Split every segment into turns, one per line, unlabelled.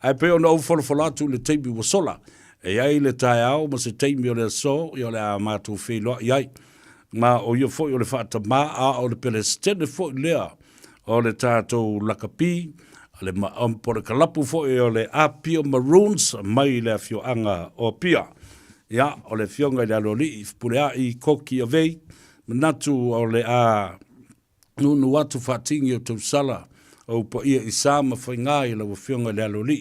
Ai pe ona ufola tu le teimi wa sola. E ai le tae au ma se teimi o le so, i o le a mātou wheloa, iai. Ma o ia fo i o le whaata mā a o le Palestine fo i lea o le tātou lakapi, o le po le kalapu fo i o le Apia Maroons, mai le fio anga o pia. Ia, o le fionga i le aloli, i pule a i koki a vei, manatu o le a nunu atu whatingi o tau sala, o pa ia i sāma whainga i la fionga i le aloli.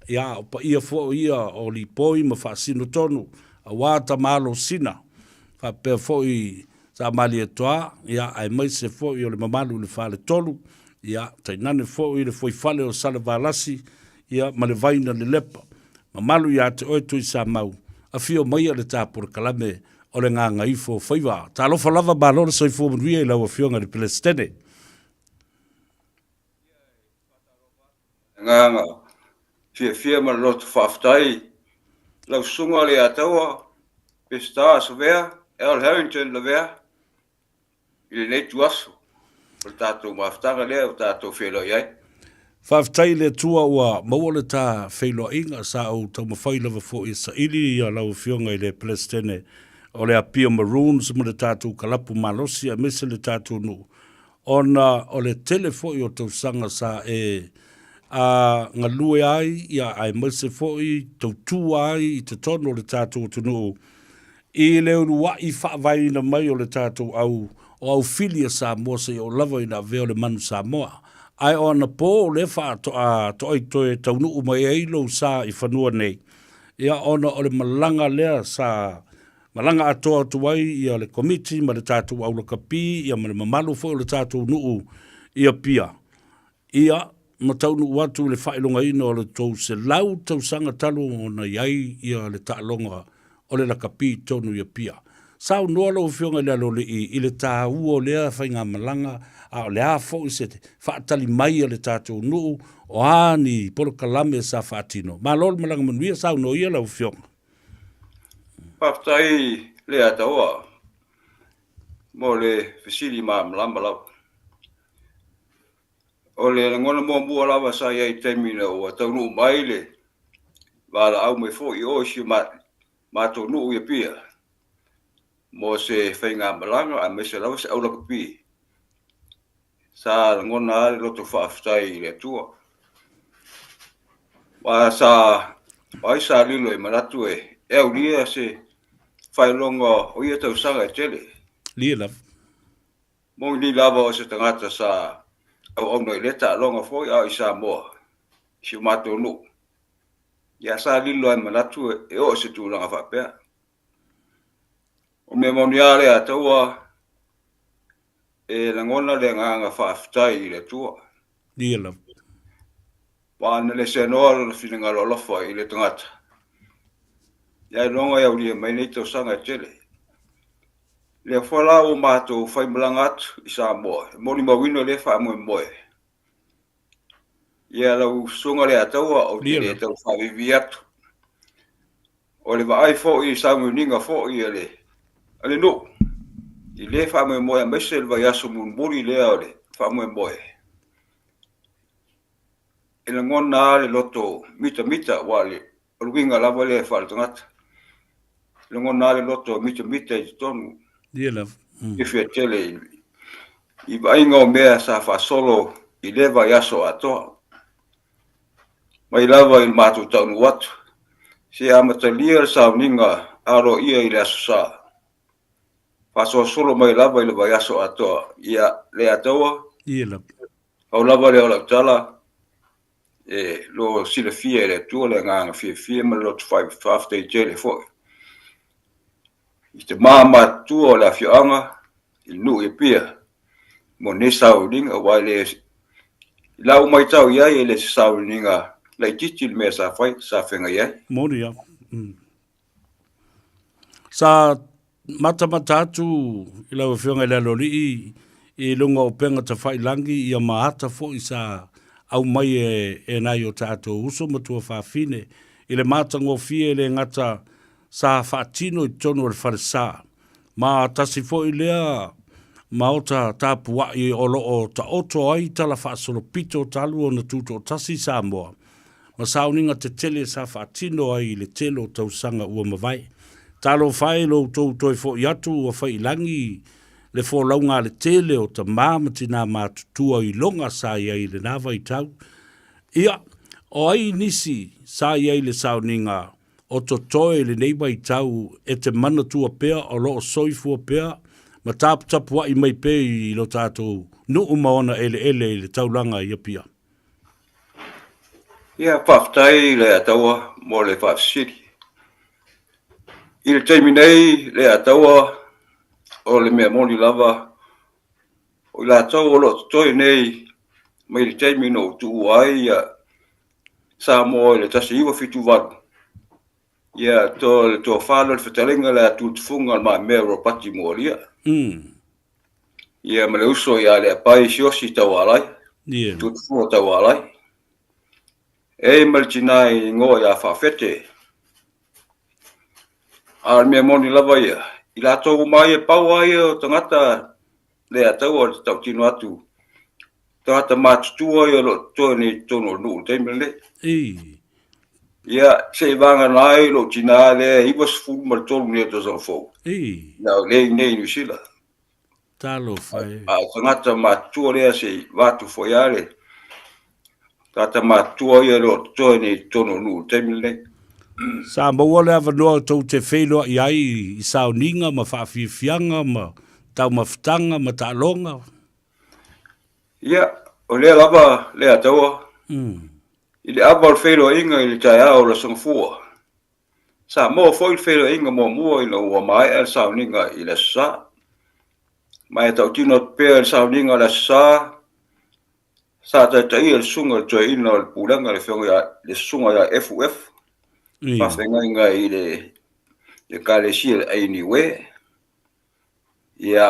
Ia, o pa ia fo ia o li poi ma whaasino tonu, a wāta malo sina, whapea fo i sa mali e toa, ia, ai mai se fo i o le mamalu le whale tolu, ia, tainane fo i le foi fale o sala valasi, ia, ma le vaina le lepa. Mamalu ia te oe tui sa mau, a fio mai a le tāpura kalame o le nganga ifo whaiwa. Tā lofa lava mālora sa i fo manuia i lau a fionga le Palestine.
Nganga, fia ma lotu whaftai, lau sunga le ataua, pesta so vea, Al Harrington le vea, i le tu aso, o tātou maftanga lea, o tātou whelo iai.
Whaftai le tua ua maua le tā whelo inga sa au tau mawhailawa fo i sa ili i a lau fionga i le Palestine o le Apia Maroons mo le tātou kalapu malosi a mese le tātou nu. Ona o le telefo i o tau sanga sa e a ngalue ai i a ai mese fo i tau tu ai i te tono le tātou tunu i le urua i whaavai na mai o le tātou au o au filia sa moa se o lava i na veo le manu sa moa. Ai o na po le wha to ai toe taunu umai eilo sa i whanua nei. Ia ona o le malanga lea sa, malanga atoa tuai i le komiti ma le tātou au laka pi, ia ma le mamalu fo le tātou nuu ia pia. Ia ma taunu watu le whailonga ina o le tau se lau tau sanga talu o na iai ia le tālonga o le laka pi tonu ia pia. Sau noa lau fionga le alole i le tā ua o lea whainga malanga a o lea fo i se whaatali mai a le tātou nuu o ani polo kalame sa whaatino. Ma lol malanga manuia sau noa ia lau fionga.
Paftai le ataua, mo le fisili ma malamba lau. O le ngona mo mua lawa sa iai temina o taunu mai le, wala au me fo i o si ma tau nuu ia pia. Mo se whainga malanga a mese lau se au laka pi. Sa ngona ale loto whaaftai le tua. Wa sa sa lilo e manatu e au lia se whailonga o ia tau sanga e tele.
Lia lava.
Mo ni lava o se tangata sa au no leta longa foi a isa mo. Si mato no. Ya sa lilo e manatu e o se tu langa whapea. O me moniare a taua e langona le nganga whaaftai le tua.
Lia lava.
Wana le se noa le whininga lo lofa i le tangata. Ia longa iau lia mai nei tau sanga tele. Le whala o mātou whaimalanga atu i sa moe. Mori mawino le wha moe moe. Ia lau sunga le ataua o te le tau whavivi atu. O le waai fo i sa muninga fo i le. Ale no. I le wha moe moe a mese le vai aso munburi lea o le wha moe moe. E la ngona le loto mita wale. O luinga lava le wha le tangata. Le ngona le loto mita i tonu.
Lia lava.
I fia tele i vainga o mea sa wha solo i le vai aso atoa. Mai lava i mātou taunu watu. Se amatalia sa uninga aro ia i le aso sa. Paso solo mai lava i le vai aso atoa. Ia le atoa.
Ia lava.
Au lava le o lautala. E lo sila fia le tua le nganga fia ma lo tu whafta i tele foi. I te māma tua o la fioanga. I nu i pia. Mo ne sau ninga wai le. Lau mai tau iai e le sau ninga. Lai titi le mea sa whai sa whenga iai.
Mori ia. Sa mata atu i lau whionga i laloli i lunga o penga ta whailangi i a maata fo i sa au mai e nai o tātou uso matua whawhine i le mata ngofie le ngata sa whaatino i tono le wharesā. Ma tasi fo i lea maota tāpua i olo o ta oto ai tala whaasolo pito talu o na tuto tasi sa moa. ma sauninga te tele sa whaatino ai le telo tausanga ua mawai. Talo whai lo tau toi fo i atu ua whai langi le fo launga le tele o ta mamati nā mātutua i longa sa iai le nawa i tau. Ia, o ai nisi sa iai le sauninga o to toi le neiba i tau e te mana tua pea o lo o soifua pea ma tapu wa i mai pe i lo tātou nu umaona ele le taulanga i apia.
Ia whaftai le ataua mo le whafsiri. I le taimi nei le ataua o le mea moni lava o la tau o lo toi nei mai le taimi no tu ai ia sa mo le tasi iwa fitu vadu. Ia to le to whalo le whatalenga le atu tufunga ma mea ropati moria. Ia ma le uso ia le apai siosi tau alai. Tu tufunga tau alai. E maltinai ngo ia whawhete. Ar mea moni lava ia. I la tau mai e pau ai o tangata le atau o tau tino atu. Tangata mātutua i o lo tōni tono nuu teime le. Ia se vanga nai lo tina le i was fu mal tolu ne to so fo. Now le nei New Zealand.
Talo fai.
Tangata mātua le se watu fo yale. Tata mātua i lo tōni tono nuu teime le.
Sa maua le avanoa tau te whenua i ai i sauninga ma whaafiafianga ma tau mawhitanga ma tālonga.
Ia, o le lava le ataua. I le abal whenua inga i le tai au la sangfua. Sa mo foi whenua inga mo mua i la ua mai al sauninga i le sa. Mai tau tino pēr sauninga le sa. Sa tai al sunga toi ina al pulanga le whenua le sunga ya FUF. Whawhenga inga i le kālesia ai niwe. Ia,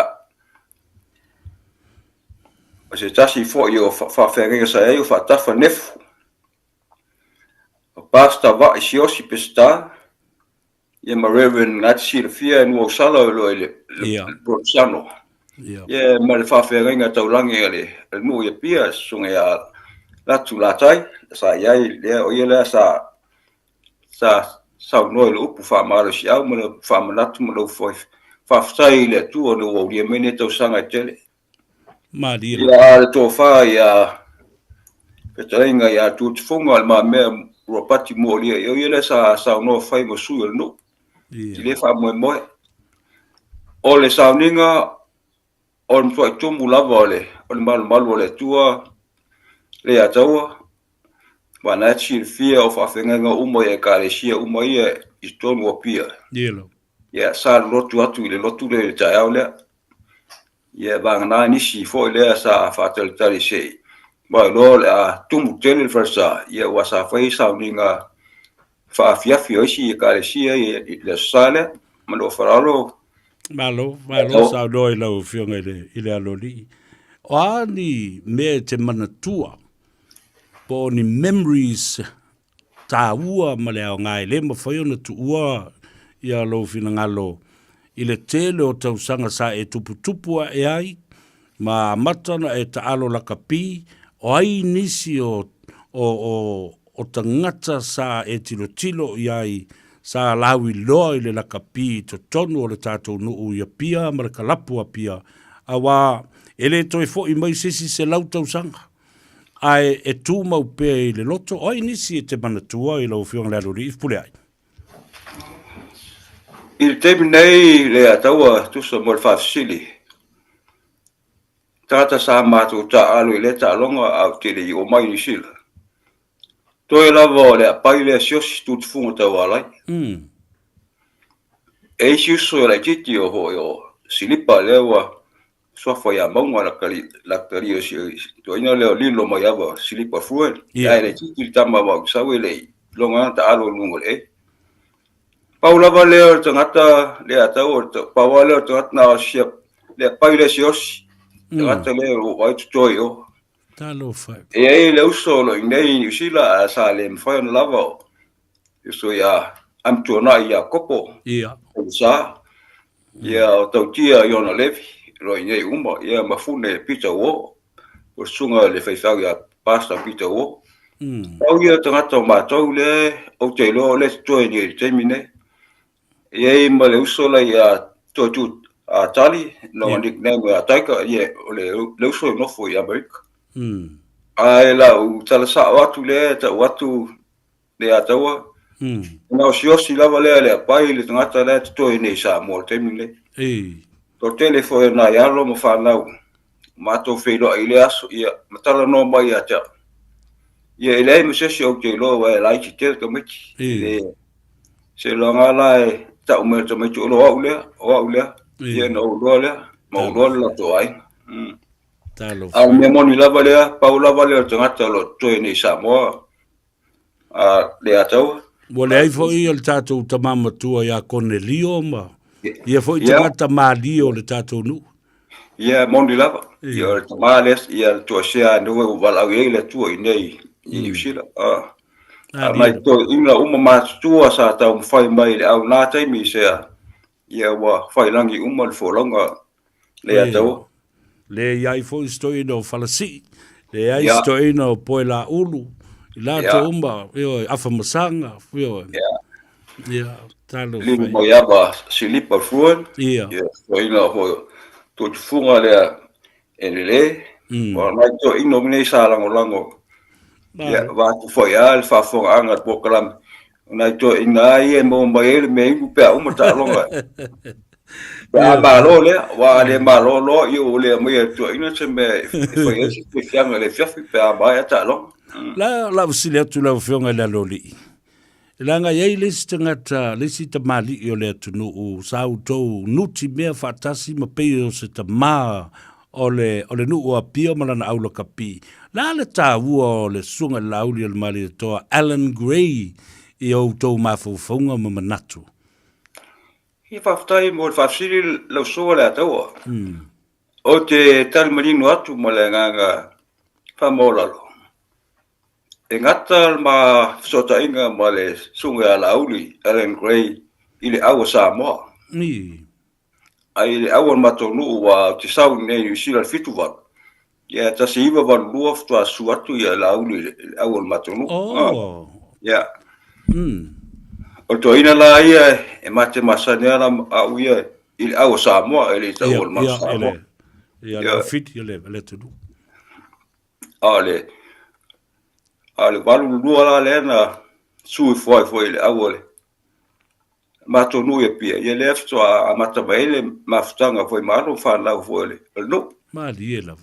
se tasi fo i o whawhenga sa e o whatafa nefu. O pasta wa i siosi pesta. Ia ma Reverend Ngatsi le fia nua usala o lo i le Bronsano. Ia ma le whawhenga taulangi le nua i pia sunga ia latu latai. Sa iai lea o ia lea sa no le upu fa maro si au mo fa manatu mo foi fa fai le tu o no o mene to sanga tele
mari
ya le to fa ya petrenga ya tu fonga ma me ropati mo le yo ile sa no fai mo su no le fa mo o le sauninga o mo to mu la vole o le mal le tua le ataua Wana chi fia o whawhenga umo e kāresia umo ia I tonu o pia. Ia sa lotu atu I le lotu le tai au lea. Ia vangana nisi fo lea sa whātalitari sei. Mai lo le a tumu tele whasa. Ia wasa whai sauninga whaafiafi oisi I kāresia I le sale. Mano wharalo.
Malo sa doi lau whionga I le aloli. O ani me te manatua. Po ni memories ta ua ma le au ngai le ma whai ona tu ua I a lo fina ngalo I le tele o tausanga sa e tuputupua e ai ma matana e ta alo laka pi o ai nisi o tangata sa e tilo I ai sa lawi loa I le laka pi to tonu o le tātou nuu I a pia ma le kalapua pia awa ele toi fo I mai sisi se lau tausanga ai e tū mau pēa I le loto, oi nisi e te manatua I lau whionga le alori, I pule ai.
I le temi nei le ataua tusa mo le whafsili. Tata sa mātou ta alu I le ta alonga au tele I o mai ni sila. Toi lava o le apai le siosi tutufunga tau alai. E siuso le titi o hoi o silipa lewa sofa ya maunga la kari o si to ina leo lilo mai ava silipa fuel ya le titi tama wa sawe le longa ta alo ngol e paula va leo tangata le ata o paula leo tangata na sia le paile sios tangata le o vai tutoyo
talo fa
e le uso lo nei usila sa le mfa no lava so ya am to na ya kopo sa ya tautia yona levi Roi nei uma ia mafune pita o sunga le faisau ia pasta pita o Au ia tangata o mātou le, au te lo le toi ni te mine. Ia ma le uso la ia totu a tali, no nickname a taika, ia le uso no fo i Amerika. Ai la u tala sa watu le, ta watu le ataua. Na o siosi lava le pai le tangata le toi nei sa mo te mine. To telefo na ia lo mo fa lau. Mato feilo ai le aso ia matala no mai a te. Ia ele me se o te lo wa lai ki te ka miki. Se lo ngala ta o me to me to lo au le. Ia no lo le, mo lo la to ai. Au me moni lava le, paula vale to ngata lo to ni sa mo. Le atau.
Wa le ai fo i le tatou tamama tua ia Cornelio ma. Ia fo i tangata malio le tatou nu.
Ia moni lava. Ia le tamales, ia to sea no wala ai le tua i nei. I usila. Mai to inga uma matua sa tau fai mai le au nā taimi sea. Ia wa fai langi uma le folonga le atau.
Le iai fo i stoi no falasi. Le iai stoi no poe la ulu. I la to umba, afa masanga. Ia, talo fai.
Lini mo iaba silipa fuan. Ia. Stoi no ho to funga le enele. Wa mai to ino mine sa lango. Ya, waktu foya fa fo anga pokalam na to ina ye mo mai me pe uma ta longa ba malo le wa le malo lo yo le mo to ina se me foya se fianga le fiafi pe ba ya ta long
la usile tu la fianga la loli langa ye le stangata le sita mali yo le tu no sau to nuti me fatasi ma pe se ta ma ole nu o pio malana aulo kapi la le tāua o le sunga lauli al mali toa Alan Gray i au tau mafufunga ma manatu.
I whaftai mo le whafsiri lau soa le ataua. O te talimarino atu ma le nganga whamolalo. E ngata ma sota inga ma le sunga lauli Alan Gray i le awa Samoa. Ai le awa matonu wa te sau nei New Zealand fituwatu. Ya ta siva van luof to suatu ya lauli awal matonu. Ya. O to ina la ia e mate masania la au ia il au Samoa ele ta awal matonu.
Ya fit le tudu.
Ale balu lua la lena sui foi ele awal. Matonu e pia ia left to a mata baile maftanga foi malo fa la foi ele. No.
Mali la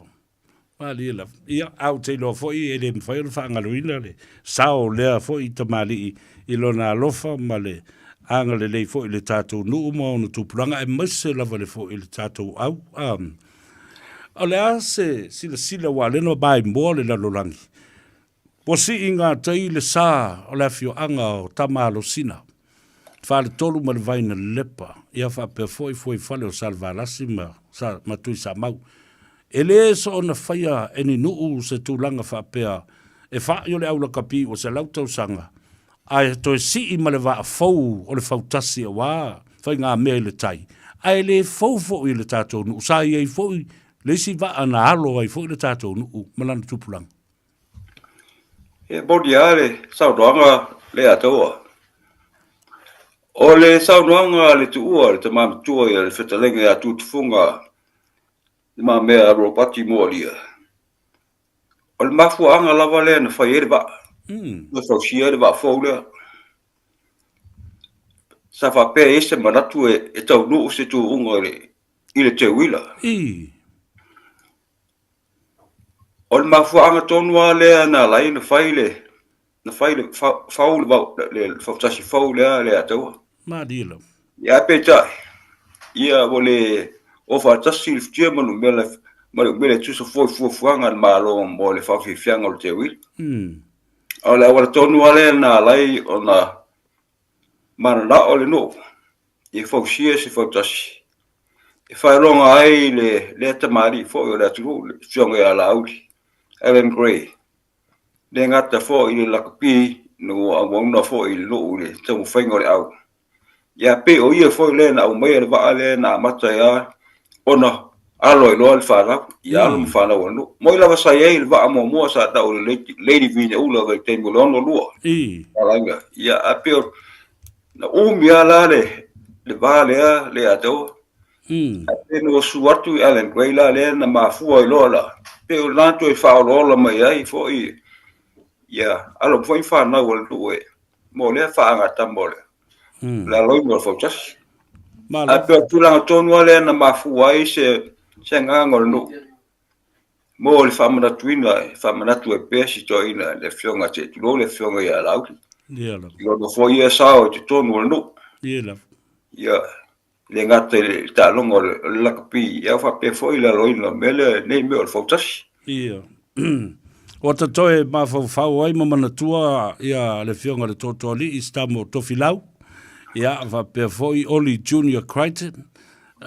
Malila. Ia au te lo foi e le foi le fanga luina le. Sao le foi te mali I lona lofa male anga le foi le tatou nu mo no tupulanga e mase lava le foi le tatou au. Ole ase sila wale no bai mo le lalolangi. Posi inga tai le sa o le fio anga o tamalo sina. Fa le tolu ma le vaina lepa. Ia fa pe foi fale o salvalasi sa matui sa mau. Ele so na faya eni nuu se tūlanga whapea e wha yo le aula kapi o se lautau sanga. Ai to e si I ma le wā fau o le fautasi a wā, whai ngā mea le tai. Ai le fau fau I le tātou nuu, sa I fau le si wā ana alo ai fau I le tātou nuu, malana tupulanga.
E bodi ale, sau doanga le atoa. O le sau doanga le tuua, le tamam tua le whetalenge a tutufunga, ma mea ropati molia. O le mafuanga lava le na whai ere ba. Na whausia ere ba whaulea. Sa whapea ese manatu e tau nuu se tu unga I le te wila. O le mafuanga tonua lea na lai na whai le whaule le whautasi whaulea le ataua.
Madila.
Ia petai. Ia wole o fa tasi il ftia manu mele tuso foi fuanga malo mo le fa fianga o te wil. O le wala tonu ale na lai ona mana o le no. I fa sia se fa tasi. E fa longa ai le tamari fo o le tu fionga ala auli. Alan Gray. Le ngata fo I le kapi no awona fo I lo le tau fainga le au. Ya pe o ia fo le na o mai le va ale na mata ya ona alo lo al fala ya lo fala wono mo la sa ye va mo sa ta o lady vine o la ve tengo lo no lo alanga ya apio na ya la le vale le ato no suatu alen kwai la le na mafu o lo la pe o la to fa lo la mai ai fo i ya alo foi fa na o lo e mo le fa nga tambole la lo no fo chas apio tu la to no le na mafu ai se nga ngol no mo le famana tuina famana tu e pesi to ina le fionga te tu le fionga ya la yo no fo ia sa o te to no ya le ngate ta longo la kapi ya fa pe fo ila loina mele nei me o fotas
ia o ta toe ma fa ai ma mana tua ia le fionga le totoli istamo tofilau ia fa pe fo i oli junior Crichton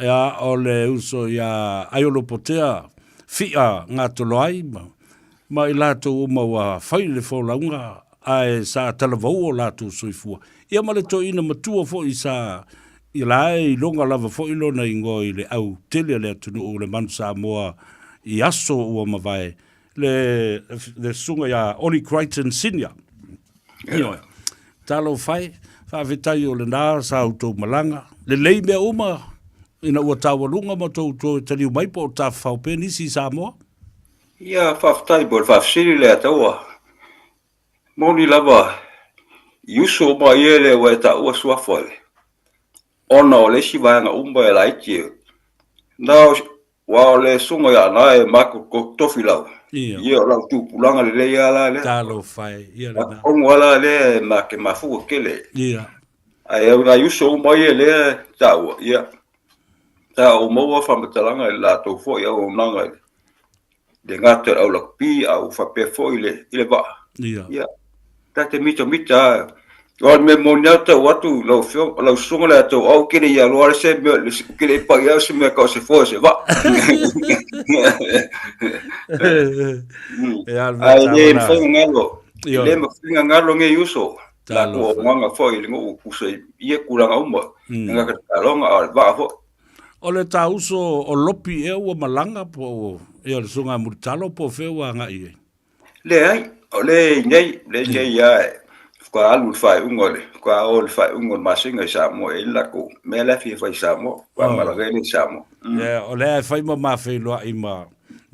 ia o le uso ia aiolo potea fia ngā toloai ma i lātou uma wa whai le whaulaunga ai sa talavau o lātou soifua ia ma le to ina matua fo i sa i lai longa lava fo i lona i ngoi le au tele le atunu o le mansa moa i aso ua mawai le sunga ya Oli Crichton Senior. Talo whai, whawhetai o le nā sa autou malanga. Le lei mea uma ina ua tāwalunga ma tau tō tani umaipo o tā whaupe nisi sa moa?
Ia whawhetai bo le whawhsiri le ataua. Moni lava, iuso ma ie le ua ta ua suafoile. Ona o le si vanga umba e laiti. Nao wa le sunga ya na e mako ko tofilau. Ia o lau tūpulanga le lei ala le.
Talo whai, ia le nā.
Ongo ala le ma ke mafu kele.
Ia.
Ai au na iuso ma ie le taua, ia. Ta o maua whamatalanga e la tau fo ia o nanga e. De ngata au lakpi au whape fo ile ba.
Ia.
Ia. Ta te mita o me moniata watu lau sunga le tau au kene ia loare se me kene pa ia se me ka se fo se va. Ai le mfinga ngalo. Le mfinga ngalo nge yuso. La ko manga fo ile ngo kusai ia kuranga umba. Nga ka talonga al va fo.
O le tauso o lopi e ua malanga po e o sunga murtalo po fewa nga ie.
Le ai, o le nei ia kwa alu fai ungole, kwa ol fai ungol masinga samo e la ko me la fi fai samo, kwa malagele samo.
Ya, o le fai ma fai loa i ma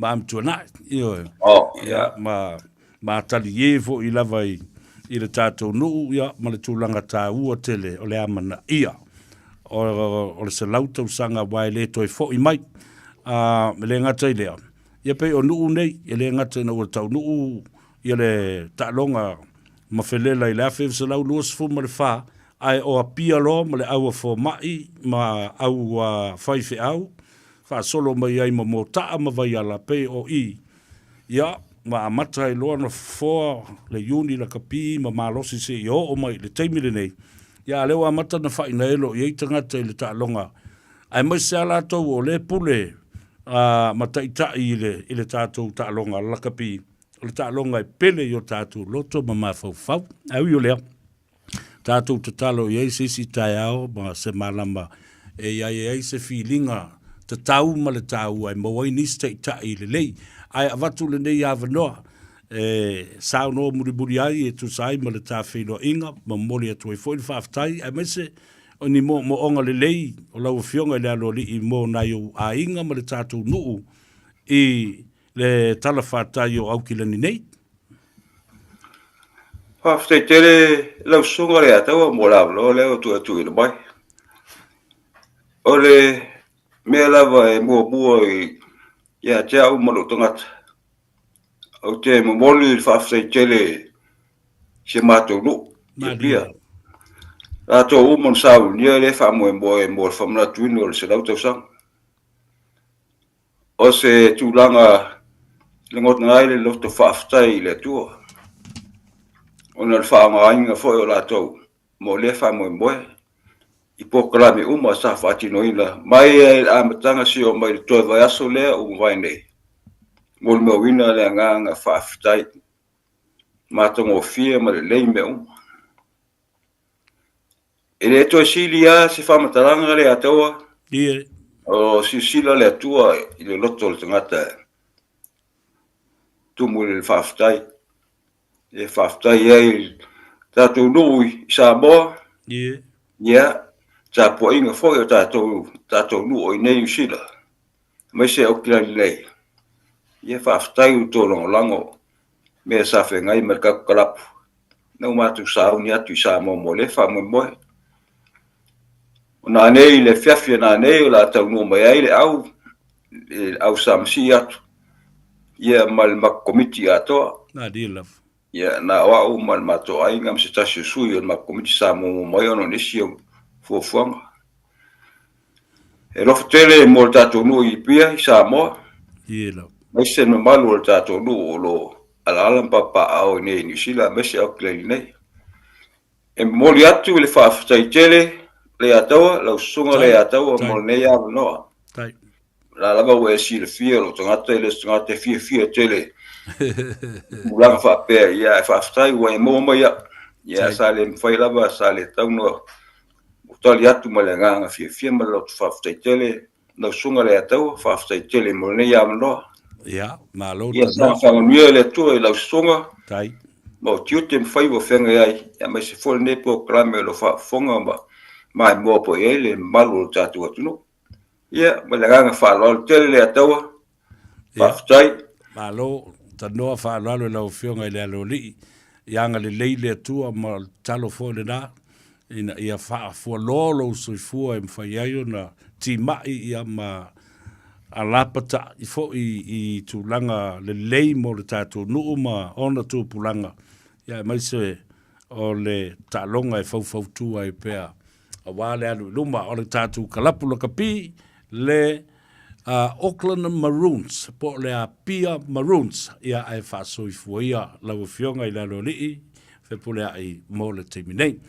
am tuna, io.
Oh,
ya ma tali ye fo i lava i le tatou nuu ia ma le tūlanga tā ua tele o le amana ia. O le salauta usanga wai le toi fo i mai le ngata i lea ia pei o nuu nei ia le ngata na ua tau nuu ia le ta'alonga ma felela i le afe salau lua sifu ma le wha ai o apia lo ma le aua fo mai ma au whaife au wha solo mai ai ma mo taa ma vai ala pei o i ia ma amata i loa na foa le yuni la kapi ma malosi se i o mai le teimile nei ia leo amata na whai na elo i eitangata i le ta'alonga. Ai mai se ala tau o le pule ma taitai i le tātou ta'alonga lakapi. Le ta'alonga i pele i o tātou loto ma mawhau. Au i o lea. Tātou tatalo i eise isi tai ao ma se malama e ai eise filinga ta tau ma le tau ai mawai nisi taitai i le lei. Ai avatu le nei avanoa. Sao no muri ai e tu sai ma le tawhino inga ma mori atu e foi whaftai a mese o ni mo onga le lei o lau fionga le alo li i mo nai o a inga ma le tātou nuu i le tala whatai o au kilani nei
Whaftai tere lau sunga le ataua mo lau leo tu atu i le mai o le mea lava e mua i ia te au manu tangata o te momoli whaftai tele se mātou lu. Ia pia. Rato umon sau nia le whamoe moe mo whamna tuinu o le se lautau sang. O se tūlanga le ngot ngai le loto whaftai le tua. O na le whaanga ainga foi o rato mo le whamoe moe. I pokalame uma sa whatino ina. Mai e amatanga si o mai le toi vai aso lea o vai nei. Mol me wina le nganga whaftai. Matongo fia ma le lei me uma. E le to silia se whamataranga le ataua.
Ie.
o sila le atua i le loto le tangata tumu le whaftai. E whaftai e tātou nui i Samoa.
Ie.
Ia, tā po inga whoi o tātou nui i nei usila. Mai se au kila nei. Ia whaftai u tōrongo lango. Mea sa whengai mai kakalapu. Nau mātou sauni atu i Samoa mo le whamoe moe. O nā nei le whiawhia nā nei o la tau nua mai ai le au samsi atu. Ia mal makomiti atoa.
Nā dia love.
Ia nā wau mal mato ai ngam se tasi sui o makomiti Samoa mai ono nisi o fuafuanga. E rofo tele mo le tātou nua i pia i Samoa.
Ie love.
Mai se no malu o le tātou nua o lo ala papa au nei New Zealand mai se au kilei nei. E moli atu le whaafatai tele le ataua, lau sunga le ataua mo nei awa noa.
Tai.
La lava ue si le fia lo tangata le tangata fia tele. Mulanga whaapea ia e whaafatai ua e moa mai a. Ia sa le mwhai lava sa le taunua. Utali atu ma le nganga fia ma lau whaafatai tele. Lau sunga le ataua whaafatai tele mo nei awa noa.
Ia, malo
Ia sa whanganuia le tua e lau sunga.
Tai.
Mo tiu te mwhai wa whenga ai. Ia mai se fole nepo klame lo whaafonga ma. Mai mua po e le malu o tātou atunu. Ia, ma le nganga whaaloa tele le ataua. Whaafatai.
Malo, tanoa whaaloa lau whionga i le alo li. Ianga le leile atua ma talo fo le nā. Ia whaafua lolo soifua e mwhai aio na ti mai ia ma alapata i fo i tūlanga le lei mo le tātou nuu ma ona tū pulanga. Ia mai se o le tālonga e fau tua i pēa. A wale alu luma o le tātou kalapula kapi le Auckland Maroons, po le a Pia Maroons, ia ai whaasoifua ia lau fionga i lalo lii, fe pole ai mo le teimi nei.